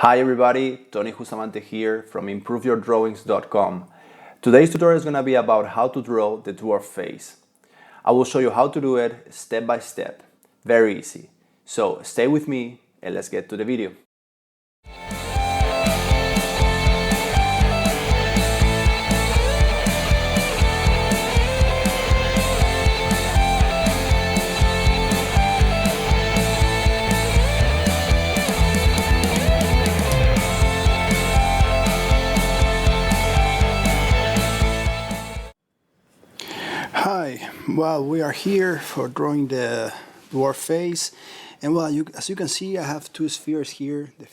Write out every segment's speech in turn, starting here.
Hi everybody, Tony Jusamante here from improveyourdrawings.com. Today's tutorial is going to be about how to draw the dwarf face. I will show you how to do it step by step. Very easy. So stay with me and let's get to the video. Hi, well, we are here for drawing the dwarf face, and well, as you can see, I have two spheres here. The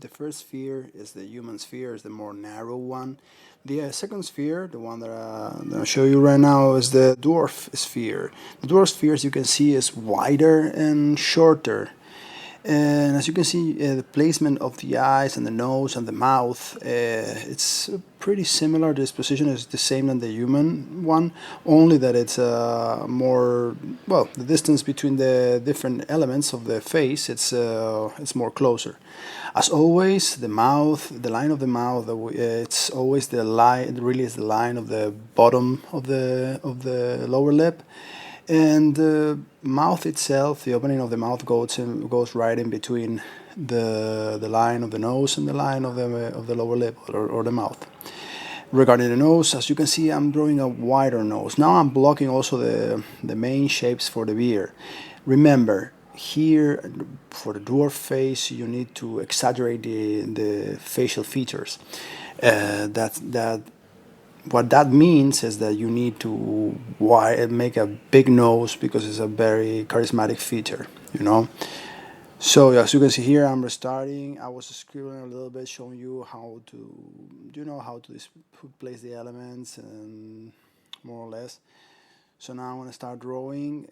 first sphere is the human sphere, is the more narrow one. The second sphere, the one that I'm going to show you right now, is the dwarf sphere. The dwarf sphere, as you can see, is wider and shorter. And as you can see, the placement of the eyes and the nose and the mouth, it's pretty similar. This position is the same than the human one, only that it's more, well, the distance between the different elements of the face, it's more closer. As always, the mouth, the line of the mouth, it's always the line, it really is the line of the bottom of the lower lip. And the mouth itself, the opening of the mouth goes right in between the line of the nose and the line of the lower lip or the mouth. Regarding the nose, as you can see, I'm drawing a wider nose. Now I'm blocking also the main shapes for the beard. Remember, here for the dwarf face, you need to exaggerate the facial features. What that means is that you need to make a big nose because it's a very charismatic feature, you know. So as you can see here, I'm restarting. I was scribbling a little bit, showing you how to place the elements and more or less. So now I'm going to start drawing.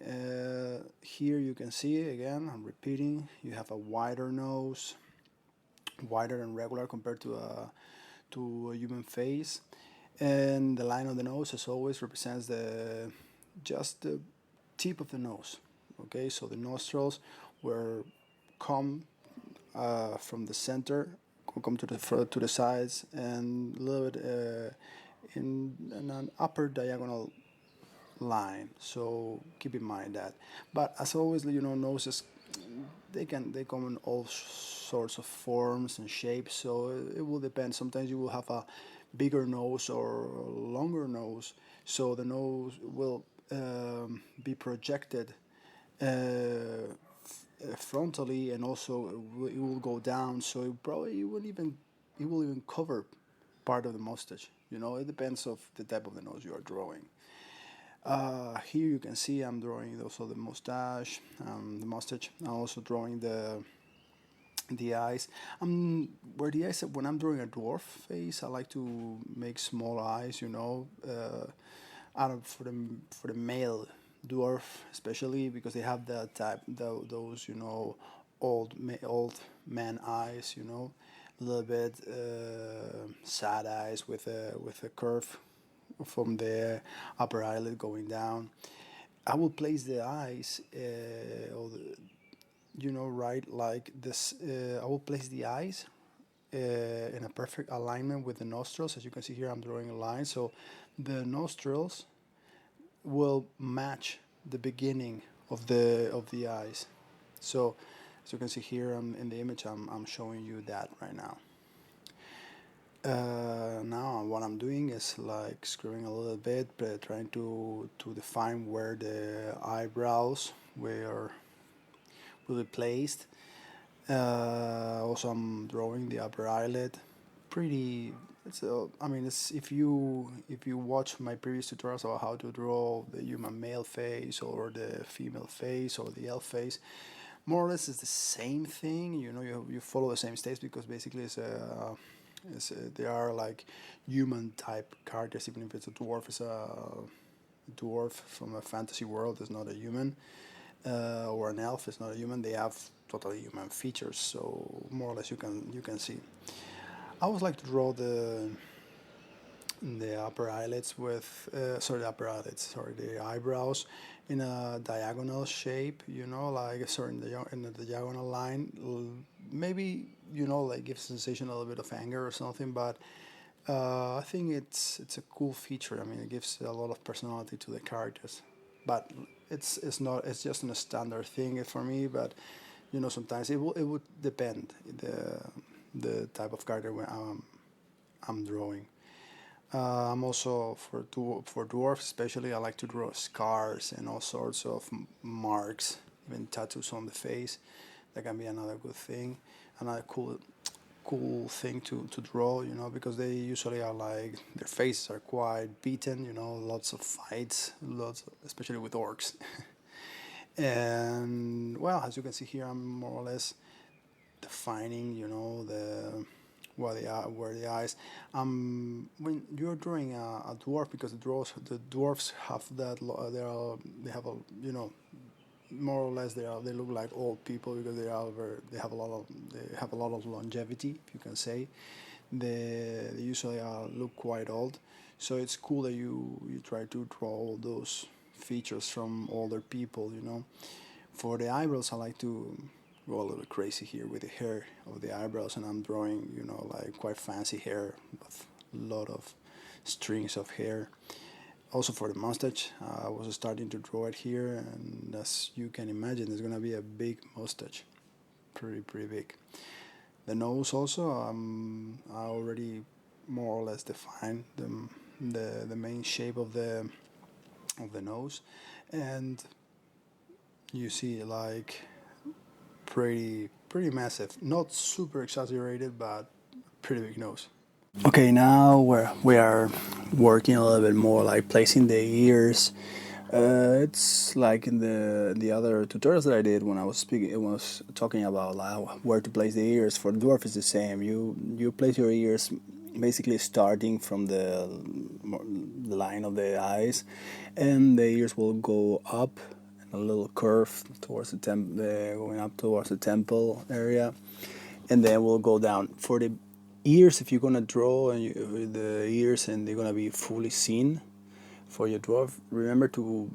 Here you can see, again, I'm repeating, you have a wider nose, wider and regular compared to a human face. And the line of the nose, as always, represents just the tip of the nose. Okay, so the nostrils will come from the center, come to the sides, and a little bit in an upper diagonal line. So keep in mind that. But as always, noses they come in all sorts of forms and shapes. So it will depend. Sometimes you will have a bigger nose or longer nose, so the nose will be projected frontally, and also it will go down, so it will even cover part of the mustache. It depends of the type of the nose you are drawing. Here you can see I'm drawing also the mustache, the mustache. I'm also drawing the eyes. Where the eyes, when I'm drawing a dwarf face, I like to make small eyes, for the male dwarf, especially because they have those old man eyes, a little bit sad eyes with a curve from the upper eyelid going down. I will place the eyes right like this. I will place the eyes in a perfect alignment with the nostrils. As you can see here, I'm drawing a line, so the nostrils will match the beginning of the eyes. So as you can see here in the image, I'm showing you that right now. Now what I'm doing is like screwing a little bit, but trying to define where the eyebrows will be placed. Also, I'm drawing the upper eyelid. Pretty. It's if you watch my previous tutorials about how to draw the human male face or the female face or the elf face, more or less it's the same thing. You follow the same steps because basically they are like human type characters. Even if it's a dwarf, it's a dwarf from a fantasy world. It's not a human. Or an elf is not a human. They have totally human features, so more or less you can see. I always like to draw the upper eyelids with the eyebrows in a diagonal shape, like in the diagonal line, maybe like gives sensation a little bit of anger or something, but I think it's a cool feature. I mean, it gives a lot of personality to the characters, but it's not, it's just a standard thing for me. But sometimes it would depend the type of character when I'm drawing. I'm also for dwarfs especially. I like to draw scars and all sorts of marks, even tattoos on the face. That can be another good thing, another cool thing to draw. Because they usually are like, their faces are quite beaten. Lots of fights, especially with orcs. And well, as you can see here, I'm more or less defining, the where the eyes. When you're drawing a dwarf, because the dwarfs have that they have a more or less they look like old people, because they have a lot of longevity, if you can say. They usually look quite old, so it's cool that you try to draw all those features from older people. For the eyebrows, I like to go a little crazy here with the hair of the eyebrows, and I'm drawing like quite fancy hair with a lot of strings of hair. Also for the mustache, I was starting to draw it here, and as you can imagine, there's gonna be a big mustache, pretty big. The nose also, I already more or less defined the main shape of the nose, and you see like pretty massive, not super exaggerated, but pretty big nose. Okay, now we are working a little bit more, like placing the ears. It's like in the other tutorials that I did when I was speaking, it was talking about like where to place the ears. For dwarf, is the same. You place your ears basically starting from the line of the eyes, and the ears will go up in a little curve towards the going up towards the temple area, and then we'll go down. For the ears, if you're gonna draw the ears and they're gonna be fully seen for your dwarf, remember to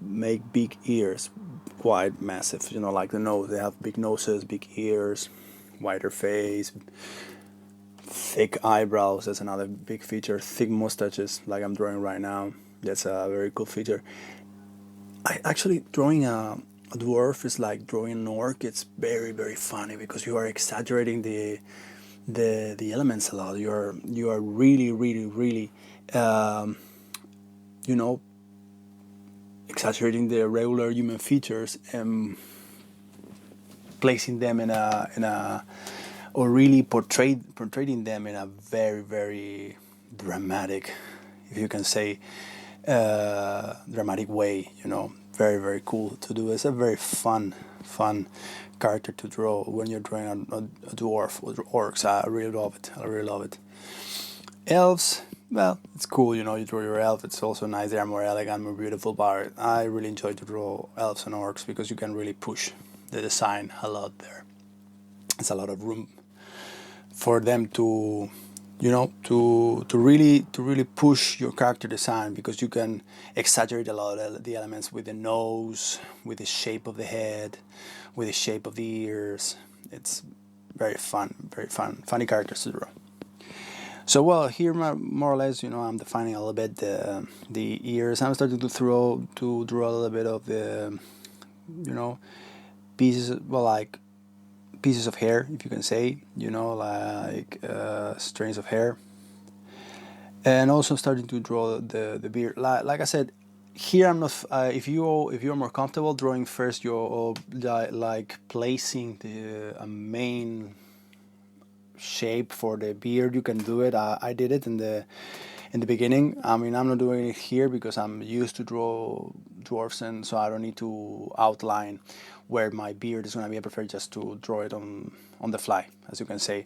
make big ears, quite massive. Like the nose, they have big noses, big ears, wider face, thick eyebrows. That's another big feature. Thick mustaches, like I'm drawing right now. That's a very cool feature. I actually drawing a dwarf is like drawing an orc. It's very funny, because you are exaggerating the elements a lot. You are really exaggerating the regular human features and placing them in a or really portraying them in a very dramatic, if you can say, dramatic way. Very cool to do. It's a very fun character to draw when you're drawing a dwarf or orcs. I really love it. Elves, well, it's cool. You draw your elf. It's also nice. They are more elegant, more beautiful. But I really enjoy to draw elves and orcs, because you can really push the design a lot there. It's a lot of room for them to really push your character design, because you can exaggerate a lot of the elements with the nose, with the shape of the head, with the shape of the ears. It's very funny characters to draw. So well, here more or less, I'm defining a little bit the ears. I'm starting to draw a little bit of the pieces, like pieces of hair, if you can say, like strands of hair, and also starting to draw the beard. Like I said, here I'm not. If you're more comfortable drawing first, you're like placing the main shape for the beard, you can do it. I did it in the beginning. I mean, I'm not doing it here because I'm used to draw dwarfs, and so I don't need to outline where my beard is going to be. I prefer just to draw it on the fly, as you can say.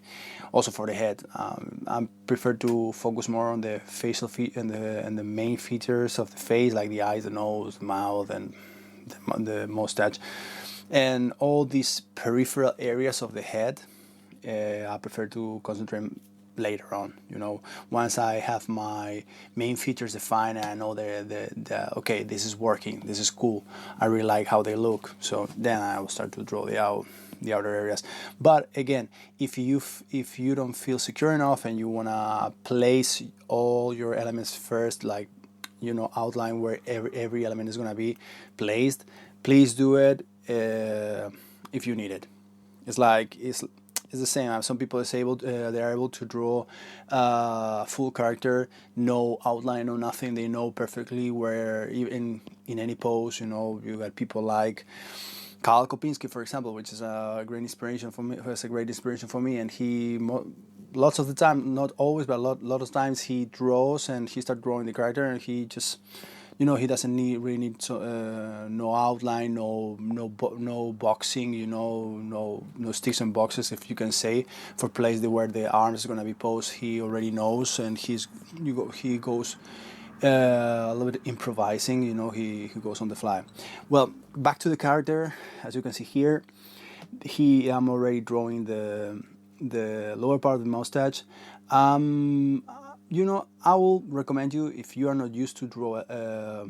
Also for the head, I prefer to focus more on the facial and the main features of the face, like the eyes, the nose, the mouth, and the mustache, and all these peripheral areas of the head. I prefer to concentrate later on. Once I have my main features defined and I know okay, this is working, this is cool, I really like how they look, so then I will start to draw outer areas. But again, if you don't feel secure enough and you wanna place all your elements first, like outline where every element is gonna be placed, please do it if you need it. It's the same. Some people they're able to draw full character, no outline, no nothing. They know perfectly where, even in any pose. You got people like Kyle Kopinski, for example, which is a great inspiration for me. Who has a great inspiration for me, and he lots of the time, not always, but lot of times, he draws and he starts drawing the character, and he just, he doesn't really need no outline, no boxing, no sticks and boxes, if you can say, for place where the arms is gonna be posed. He already knows, and he goes a little bit improvising. He goes on the fly. Well, back to the character. As you can see here, I'm already drawing the lower part of the mustache. I will recommend you, if you are not used to draw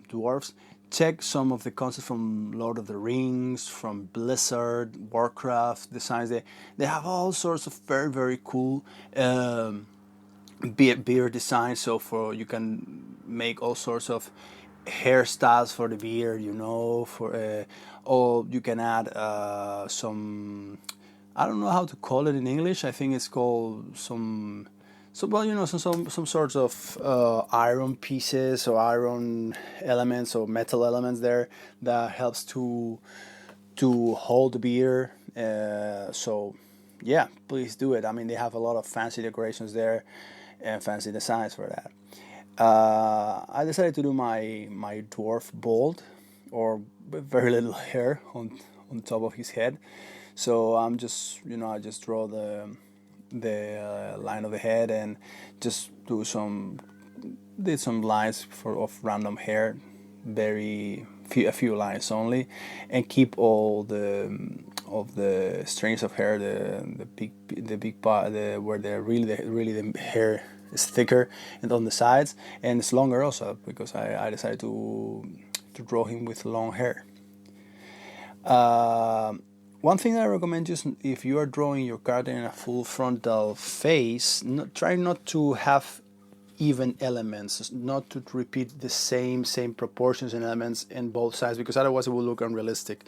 dwarfs, check some of the concepts from Lord of the Rings, from Blizzard, Warcraft designs. They have all sorts of very, very cool beard designs. So you can make all sorts of hairstyles for the beard, or you can add some, I don't know how to call it in English. I think it's called some sorts of iron pieces or iron elements or metal elements there that helps to hold the beer. So yeah, please do it. I mean, they have a lot of fancy decorations there and fancy designs for that. I decided to do my dwarf bald, or with very little hair on top of his head. So I'm just, I just draw the line of the head and just did some lines of random hair, a few lines only, and keep all the strings of hair, the big part, where the hair is thicker, and on the sides, and it's longer also, because I decided to draw him with long hair. One thing that I recommend is, if you are drawing your character in a full frontal face, try not to have even elements, not to repeat the same proportions and elements in both sides, because otherwise it will look unrealistic.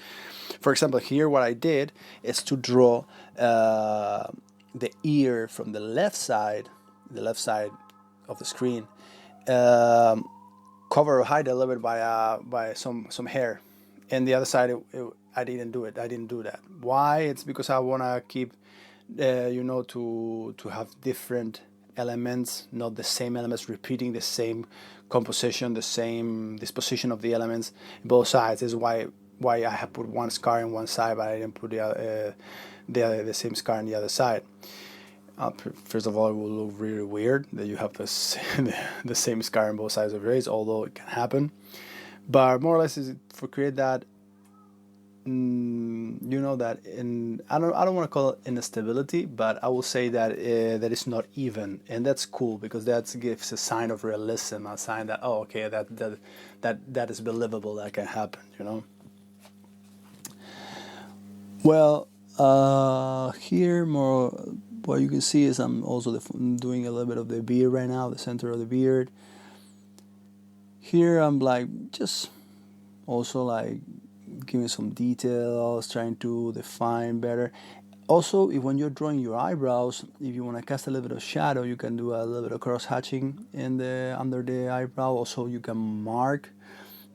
For example, here what I did is to draw the ear from the left side of the screen, cover or hide a little bit by some hair, and the other side I didn't do it. I didn't do that. Why? It's because I want to keep, to have different elements, not the same elements repeating the same composition, the same disposition of the elements in both sides. This is why I have put one scar in one side, but I didn't put the same scar on the other side. First of all, it will look really weird that you have the same scar on both sides of your face, although it can happen. But more or less, is for create that. That I don't want to call it instability, but I will say that that is not even, and that's cool, because that gives a sign of realism, a sign that, oh, okay, that is believable, that can happen, Well, here more what you can see is I'm also doing a little bit of the beard right now, the center of the beard. Here I'm just also giving some details, trying to define better. Also, when you're drawing your eyebrows, if you want to cast a little bit of shadow, you can do a little bit of cross hatching under the eyebrow. Also, you can mark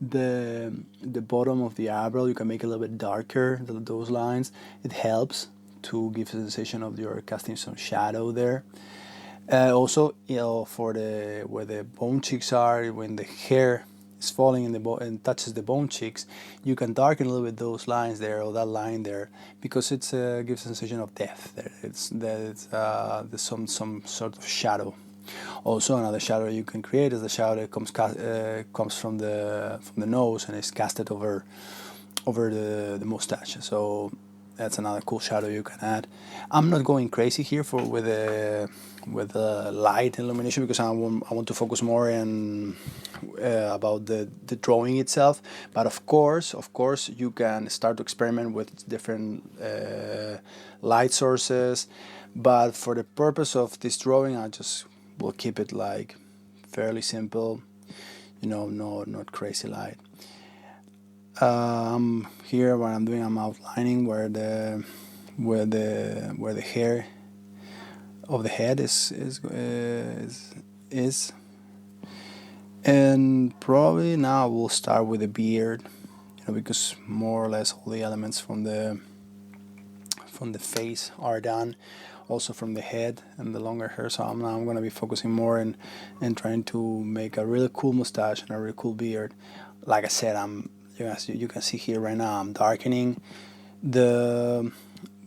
the bottom of the eyebrow. You can make it a little bit darker, those lines. It helps to give a sensation of you're casting some shadow there. Also, for where the bone cheeks are, when the hair is falling and touches the bone cheeks, you can darken a little bit those lines there, or that line there, because it gives a sensation of depth there. There's some sort of shadow. Also, another shadow you can create is the shadow that comes from the nose and is casted over the mustache. So That's another cool shadow you can add. I'm not going crazy here with the light illumination because I want to focus more in about the drawing itself. But of course, you can start to experiment with different light sources. But for the purpose of this drawing, I just will keep it like fairly simple. Not crazy light. Here what I'm doing, I'm outlining where the hair of the head is, and probably now we'll start with the beard, because more or less all the elements from the face are done, also from the head and the longer hair. So I'm going to be focusing more in trying to make a really cool mustache and a really cool beard. Like I said, as you can see here right now, I'm darkening the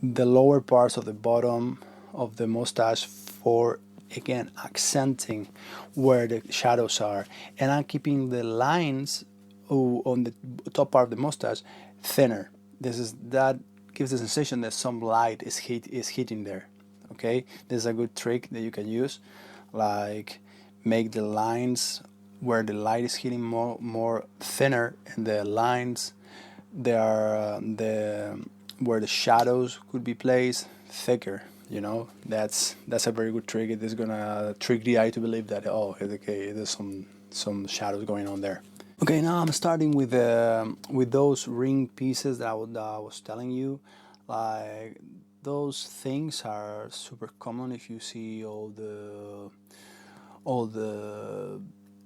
lower parts of the bottom of the mustache for, again, accenting where the shadows are, and I'm keeping the lines on the top part of the mustache thinner. That gives the sensation that some light is hitting there. Okay, this is a good trick that you can use, like make the lines where the light is hitting more thinner, and the lines where the shadows could be placed thicker. That's a very good trick. It is gonna trick the eye to believe that, oh, okay, there's some shadows going on there. Okay, now I'm starting with those ring pieces that I was telling you. Like, those things are super common if you see all the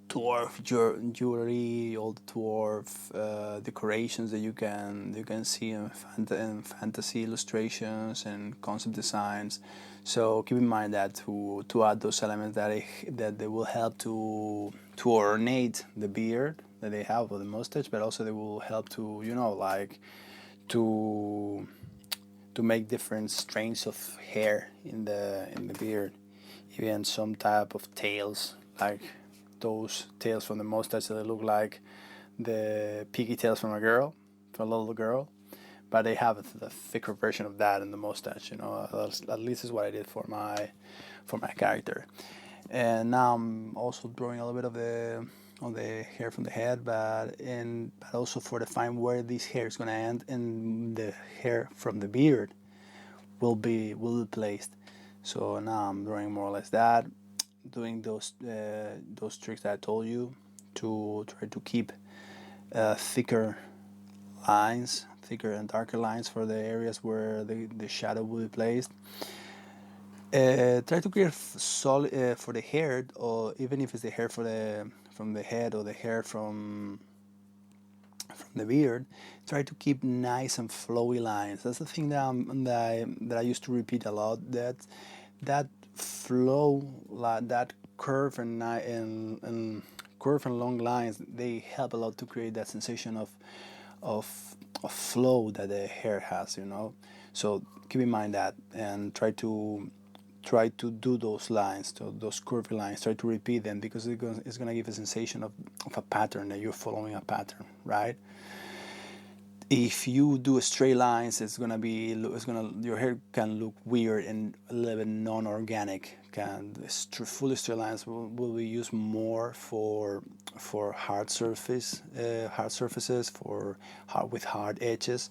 dwarf jewelry, all the dwarf decorations that you can see in fantasy illustrations and concept designs. So keep in mind that to add those elements that they will help to ornate the beard that they have, or the mustache, but also they will help to to make different strains of hair in the beard, even some type of tails, like those tails from the mustache that look like the pigtails from a little girl, but they have a thicker version of that in the mustache. At least is what I did for my character. And now I'm also drawing a little bit of the hair from the head, but also for define where this hair is gonna end, and the hair from the beard will be placed. So now I'm drawing more or less that, doing those tricks that I told you to try to keep thicker and darker lines for the areas where the shadow will be placed. Try to create solid for the hair, or even if it's the hair from the head, or the hair from the beard. Try to keep nice and flowy lines. That's the thing that I used to repeat a lot. That flow, that curve and curve and long lines, they help a lot to create that sensation of flow that the hair has. So keep in mind that, and try to do those lines, those curvy lines. Try to repeat them, because it's gonna give a sensation of a pattern, that you're following a pattern, right? If you do straight lines, your hair can look weird and a little bit non-organic. Fully straight lines will be used more for hard surfaces, with hard edges.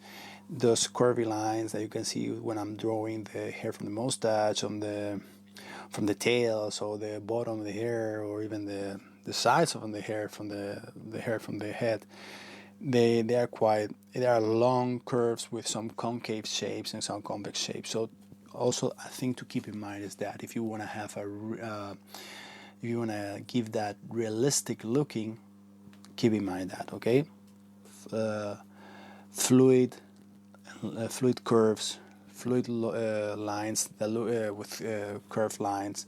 Those curvy lines that you can see when I'm drawing the hair from the mustache, from the tails, or the bottom of the hair, or even the sides of the hair from the hair from the head. They are long curves with some concave shapes and some convex shapes. So also a thing to keep in mind is that if you want to have if you want to give that realistic looking, keep in mind that, okay? Fluid curves, fluid lines that look with curved lines.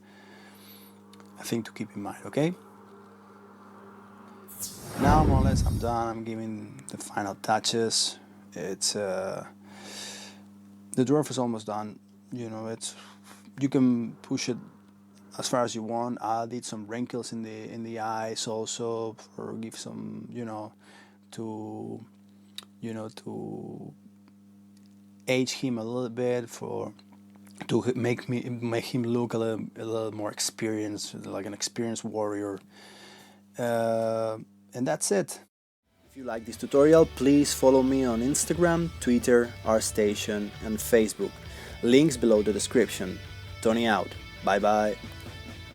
A thing to keep in mind, okay? Now more or less I'm done. I'm giving the final touches. It's the dwarf is almost done. You can push it as far as you want. I did some wrinkles in the eyes also, for give some to age him a little bit to make him look a little more experienced, like an experienced warrior. And that's it. If you like this tutorial, please follow me on Instagram, Twitter, ArtStation, and Facebook. Links below the description. Tony out. Bye bye.